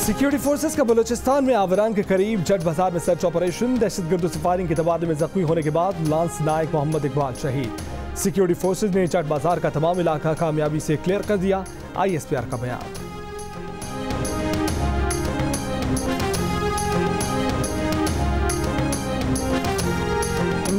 Security forces का बलूचिस्तान में आवरान के करीब जट बाजार में सर्च ऑपरेशन। दहशतगर्दों से फायरिंग के तबादले में जख्मी होने के बाद लांस नायक मोहम्मद इकबाल शहीद। सिक्योरिटी फोर्सेस ने जट बाजार का तमाम इलाका कामयाबी से क्लियर कर दिया। ISPR का बयान।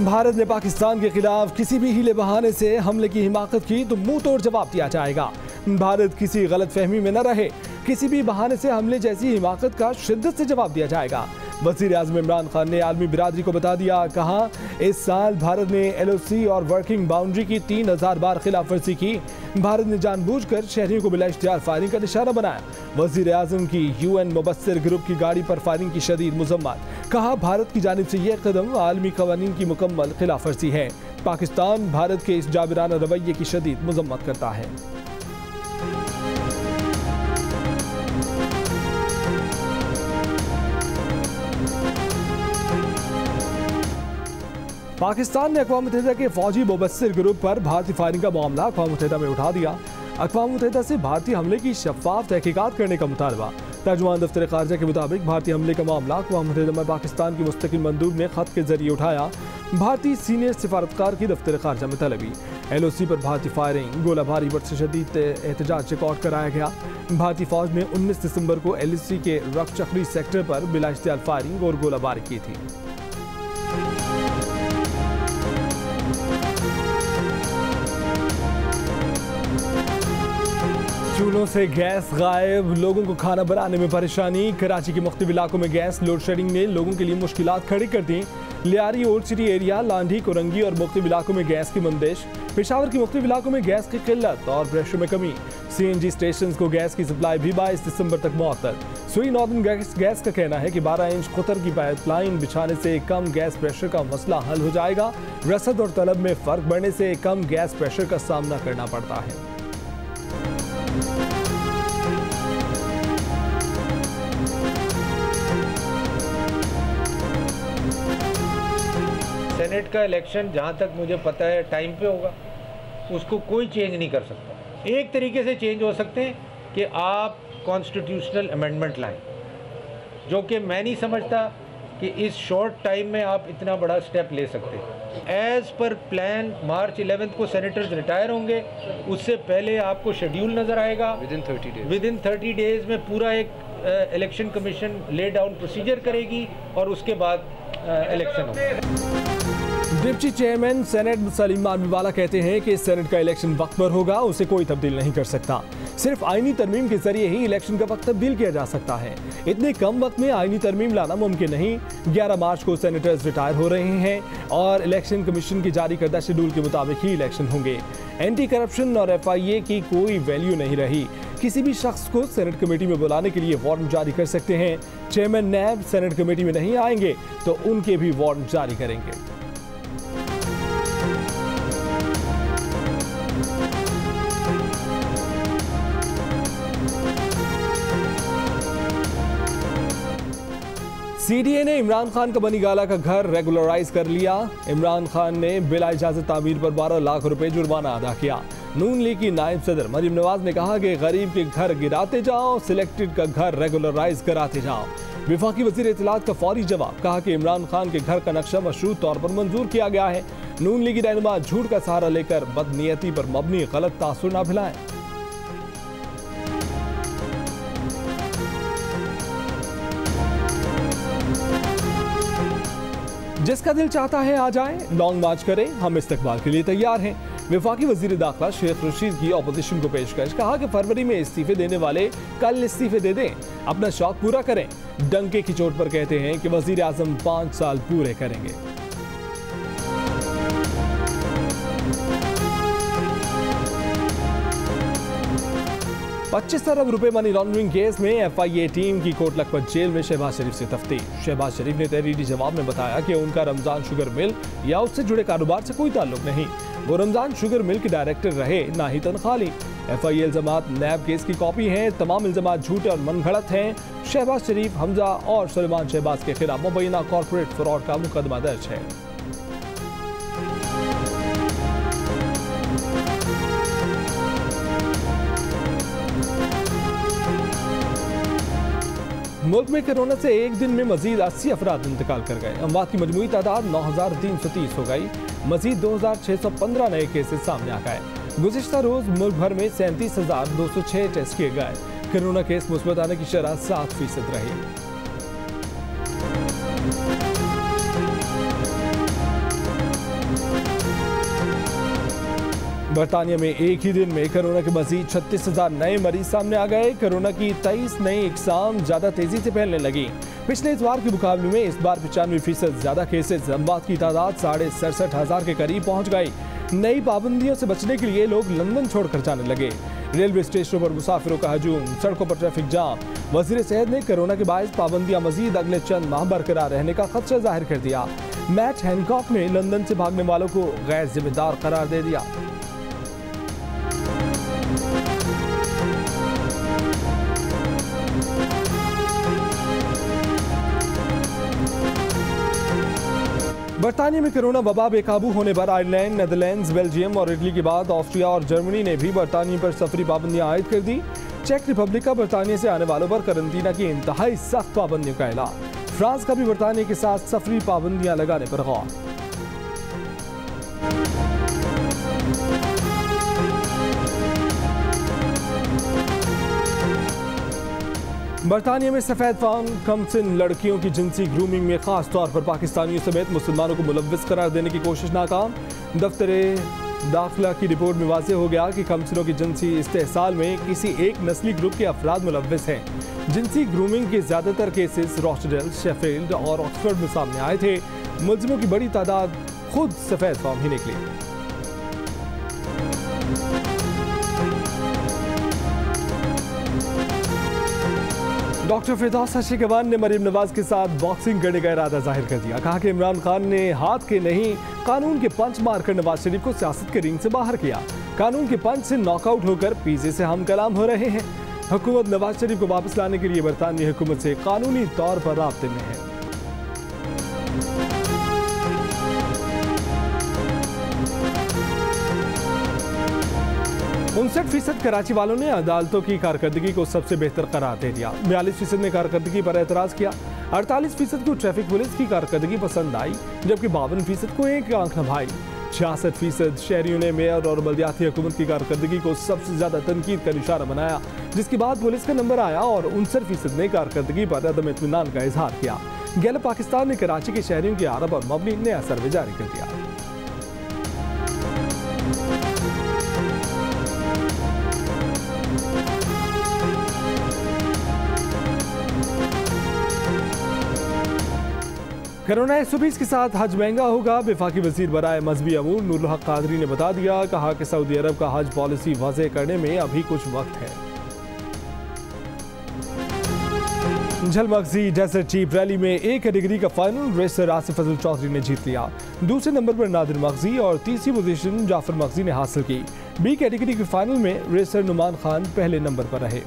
भारत ने पाकिस्तान के खिलाफ किसी भी हीले बहाने से हमले की हिमाकत की तो मुंह तोड़ जवाब दिया जाएगा। भारत किसी गलत फहमी में न रहे, किसी भी बहाने से हमले जैसी हिमाकत का शिद्दत से जवाब दिया जाएगा। वज़ीर आज़म इमरान खान ने आलमी बिरादरी को बता दिया, कहा इस साल भारत ने LOC और वर्किंग बाउंड्री की 3000 बार खिलाफ वर्जी की। भारत ने जानबूझकर शहरियों को बिला इख्तियार फायरिंग का निशाना बनाया। वज़ीर आज़म की UN मुबस्सिर ग्रुप की गाड़ी पर फायरिंग की शदीद मज़म्मत। कहा भारत की जानिब से यह कदम आलमी कवानीन की मुकम्मल खिलाफ वर्जी है। पाकिस्तान भारत के इस जाबिराना रवैये की शदीद मज़म्मत करता है। पाकिस्तान ने अक़वाम मुत्तहिदा के फौजी मुबस्सिर ग्रुप पर भारतीय फायरिंग का मामला अक़वाम मुत्तहिदा में उठा दिया। अक़वाम मुत्तहिदा से भारतीय हमले की शफ़ाफ़ तहक़ीक़ात करने का मुतालबा। तर्जुमान दफ्तर ख़ारिजा के मुताबिक भारतीय हमले का मामला अक़वाम मुत्तहिदा में पाकिस्तान की मुस्तकिल मंदूब ने ख़त के जरिए उठाया। भारतीय सीनियर सिफारतकार की दफ्तर ख़ारिजा में तलबी। LOC पर भारतीय फायरिंग गोलाबारी पर शदीद एहतजाज रिकॉर्ड कराया गया। भारतीय फ़ौज ने 19 दिसंबर को LOC के रख चक्री सेक्टर पर बिला इख्तियार फायरिंग और गोलाबारी की थी। चूल्हों से गैस गायब, लोगों को खाना बनाने में परेशानी। कराची के मुख्तलिफ इलाकों में गैस लोड शेडिंग ने लोगों के लिए मुश्किलात खड़ी कर दी। Lyari, old city area, Landhi, Korangi और मुख्तलिफ इलाकों में गैस की बंदिश। पेशावर के मुख्तलिफ इलाकों में गैस की किल्लत और प्रेशर में कमी। CNG स्टेशन को गैस की सप्लाई भी 22 दिसंबर तक मुअत्तल। सुई नॉर्दर्न गैस का कहना है कि 12 इंच कुतर की पाइपलाइन बिछाने से कम गैस प्रेशर का मसला हल हो जाएगा। रसद और तलब में फ़र्क बढ़ने से कम गैस प्रेशर का सामना करना पड़ता है। सेनेट का इलेक्शन जहाँ तक मुझे पता है टाइम पे होगा, उसको कोई चेंज नहीं कर सकता। एक तरीके से चेंज हो सकते हैं कि आप कॉन्स्टिट्यूशनल अमेंडमेंट लाएं, जो कि मैं नहीं समझता कि इस शॉर्ट टाइम में आप इतना बड़ा स्टेप ले सकते हैं। एज़ पर प्लान मार्च 11 को सेनेटर्स रिटायर होंगे, उससे पहले आपको शेड्यूल नज़र आएगा। विदिन 30 डेज में पूरा एक election commission lay down procedure करेगी और उसके बाद इलेक्शन होगा। Deputy chairman senate Salim Mandviwalla कहते हैं कि सेनेट का इलेक्शन वक्त पर होगा, उसे कोई तब्दील नहीं कर सकता। सिर्फ आईनी तरमीम के जरिए ही इलेक्शन का वक्त तब्दील किया जा सकता है। इतने कम वक्त में आईनी तरमीम लाना मुमकिन नहीं। 11 मार्च को सेनेटर्स रिटायर हो रहे हैं और इलेक्शन कमीशन की जारी करदा शेड्यूल के मुताबिक ही इलेक्शन होंगे। एंटी करप्शन और FIA की कोई वैल्यू नहीं रही। किसी भी शख्स को सेनेट कमेटी में बुलाने के लिए वारंट जारी कर सकते हैं। चेयरमैन नैब सेनेट कमेटी में नहीं आएंगे तो उनके भी वारंट जारी करेंगे। CDA ने इमरान खान का बनीगाला का घर रेगुलराइज कर लिया। इमरान खान ने बिला इजाजत तामीर पर 12 लाख रुपए जुर्माना अदा किया। नून लीग की नायब सदर मरियम नवाज ने कहा कि गरीब के घर गिराते जाओ, सिलेक्टेड का घर रेगुलराइज कराते जाओ। विफाकी वजीर इत्तलात का फौरी जवाब, कहा कि इमरान खान के घर का नक्शा मशरूत तौर पर मंजूर किया गया है। नून लीगी रहनुमा झूठ का सहारा लेकर बदनीयती पर मबनी गलत तासुर न फैलाएं। जिसका दिल चाहता है आ जाए, लॉन्ग मार्च करें, हम इस्तकबाल के लिए तैयार हैं। वफाकी वजीर दाखिला शेख रशीद की अपोजिशन को पेशकश, कहा कि फरवरी में इस्तीफे देने वाले कल इस्तीफे दे दें, अपना शौक पूरा करें। डंके की चोट पर कहते हैं कि वजीर आजम 5 साल पूरे करेंगे। $25 अरब रुपए मनी लॉन्ड्रिंग केस में FIA टीम की कोट लखपत जेल में शहबाज शरीफ से तफ्तीश। शहबाज शरीफ ने तहरीरी जवाब में बताया कि उनका रमजान शुगर मिल या उससे जुड़े कारोबार से कोई ताल्लुक नहीं। वो रमजान शुगर मिल के डायरेक्टर रहे, ना ही तनख्वाह ली। FIA इल्जामात नैब केस की कॉपी हैं। तमाम इल्जामात झूठे और मनगढ़ंत हैं। शहबाज शरीफ, हमजा और सलेमान शहबाज के खिलाफ मुबैना कॉर्पोरेट फ्रॉड का मुकदमा दर्ज है। मुल्क में कोरोना से एक दिन में मजीद 80 अफराद इंतकाल कर गए। अमवात की मजमूई तादाद 9,330 हो गई। मजीद 2,615 नए केसेस सामने आ गए। गुज़िश्ता रोज मुल्क भर में 37,206 टेस्ट किए गए। कोरोना केस मुस्बत आने की शरह 7% रही। बरतानिया में एक ही दिन में कोरोना के मजीद 36,000 नए मरीज सामने आ गए। कोरोना की 23 नई इकसाम ज्यादा तेजी से फैलने लगी। पिछले इतवार के मुकाबले में इस बार 95% ज्यादा केसेस। अमवात की तादाद 67,500 के करीब पहुंच गई। नई पाबंदियों से बचने के लिए लोग लंदन छोड़कर जाने लगे। रेलवे स्टेशनों पर मुसाफिरों का हजूम, सड़कों पर ट्रैफिक जाम। वजीर सेहत ने कोरोना के बायस पाबंदियां मजीद अगले चंद माह बरकरार रहने का खदशा जाहिर कर दिया। मैट हैनकॉक ने लंदन से भागने वालों को गैर जिम्मेदार करार दे दिया। बरतानिया में कोरोना वबा बेकाबू होने पर आयरलैंड, नेदरलैंड्स, बेल्जियम और इटली के बाद ऑस्ट्रिया और जर्मनी ने भी बरतानिया पर सफरी पाबंदियां आयद कर दी। चेक रिपब्लिक का बरतानिया से आने वालों पर करंतना की इंतहाई सख्त पाबंदियों का ऐलान। फ्रांस का भी बरतानिया के साथ सफरी पाबंदियां लगाने पर गौर। बरतानिया में सफेद फाम कमसिन लड़कियों की जिनसी ग्रूमिंग में खास तौर पर पाकिस्तानियों समेत मुसलमानों को मुलव्विस करार देने की कोशिश नाकाम। दफ्तरे दाखिला की रिपोर्ट में वाज़ेह हो गया कि कमसिनों की जिनसी इस्तेहसाल में किसी एक नस्ली ग्रुप के अफराद मुलव्विस हैं। जिनसी ग्रूमिंग के ज़्यादातर केसेस रॉचडेल, शेफील्ड और ऑक्सफोर्ड में सामने आए थे। मुलजिमों की बड़ी तादाद खुद सफेद फाम ही निकली। डॉक्टर फिरदौस हशीकवान ने मरीम नवाज के साथ बॉक्सिंग करने का इरादा जाहिर कर दिया। कहा कि इमरान खान ने हाथ के नहीं कानून के पंच मारकर नवाज शरीफ को सियासत के रिंग से बाहर किया। कानून के पंच से नॉकआउट होकर पीछे से हम कलाम हो रहे हैं। हुकूमत नवाज शरीफ को वापस लाने के लिए बरतानवी हुकूमत से कानूनी तौर पर राब्ते में है। 59% कराची वालों ने अदालतों की कारकर्दगी को सबसे बेहतर करार दे दिया। 42% ने कारकर्दगी पर एतराज किया। 48% को ट्रैफिक पुलिस की कारकर्दगी पसंद आई, जबकि 52% को एक आंख न भाई। 66% शहरियों ने मेयर और बल्दियाती हुकूमत की कारकर्दगी को सबसे ज्यादा तनकीद का निशाना बनाया, जिसके बाद पुलिस का नंबर आया और 59% ने कारकर्दगी पर अदम इत्मीनान का इजहार किया। गैलप पाकिस्तान ने कराची के शहरियों की आरा पर मबनी नया सर्वे जारी कर दिया। कोरोना 120 के साथ हज महंगा होगा। वफाकी वजीर बराए मजहबी अमूर नूरुल हक कादरी ने बता दिया। कहा कि सऊदी अरब का हज पॉलिसी वाज़ेह करने में अभी कुछ वक्त है। झलमगजी डेजर्ट जीप रैली में ए कैटेगरी का फाइनल रेसर आसिफ फजल चौधरी ने जीत लिया। दूसरे नंबर पर नादिर मगजी और तीसरी पोजीशन जाफर मगजी ने हासिल की। बी कैटेगरी के फाइनल में रेसर नुमान खान पहले नंबर पर रहे।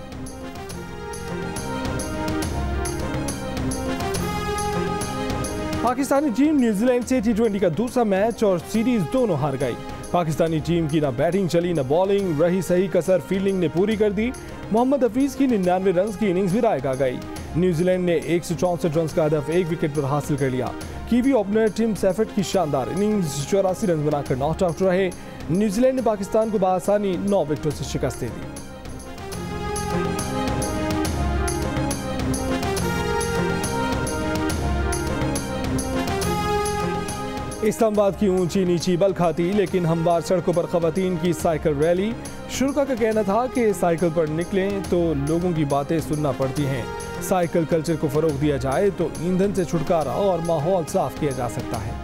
पाकिस्तानी टीम न्यूजीलैंड से T20 का दूसरा मैच और सीरीज दोनों हार गई। पाकिस्तानी टीम की ना बैटिंग चली ना बॉलिंग, रही सही कसर फील्डिंग ने पूरी कर दी। मोहम्मद हफीज की 99 रन की इनिंग्स भी रायग आ गई। न्यूजीलैंड ने 164 रन का हदफ एक विकेट पर हासिल कर लिया। कीवी ओपनर टिम सेफर्ट की शानदार इनिंग्स 84 रन बनाकर नॉट आउट रहे। न्यूजीलैंड ने पाकिस्तान को बआसानी 9 विकेटों से शिकस्त दे दी। इस्लामाबाद की ऊंची नीची बल खाती लेकिन हमवार सड़कों पर खवातीन की साइकिल रैली। शुरा का कहना था कि साइकिल पर निकलें तो लोगों की बातें सुनना पड़ती हैं। साइकिल कल्चर को फरोग दिया जाए तो ईंधन से छुटकारा और माहौल साफ किया जा सकता है।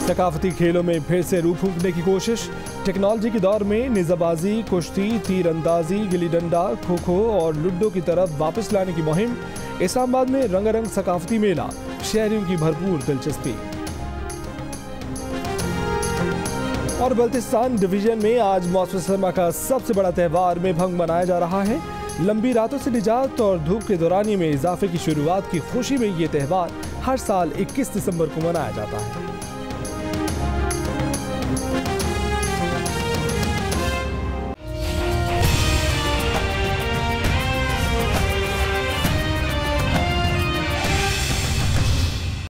सकाफती खेलों में फिर से रूह फूंकने की कोशिश। टेक्नोलॉजी के दौर में निजाबाजी, कुश्ती, तीरंदाजी, गिल्ली डंडा, खो खो और लूडो की तरफ वापस लाने की मुहिम। इस्लामाबाद में रंगारंग सकाफती मेला, शहरियों की भरपूर दिलचस्पी। और बल्तिस्तान डिवीजन में आज मौसम सरमा का सबसे बड़ा त्यौहार में भंग मनाया जा रहा है। लंबी रातों से निजात और धूप के दौरानिये में इजाफे की शुरुआत की खुशी में ये त्यौहार हर साल 21 दिसंबर को मनाया जाता है।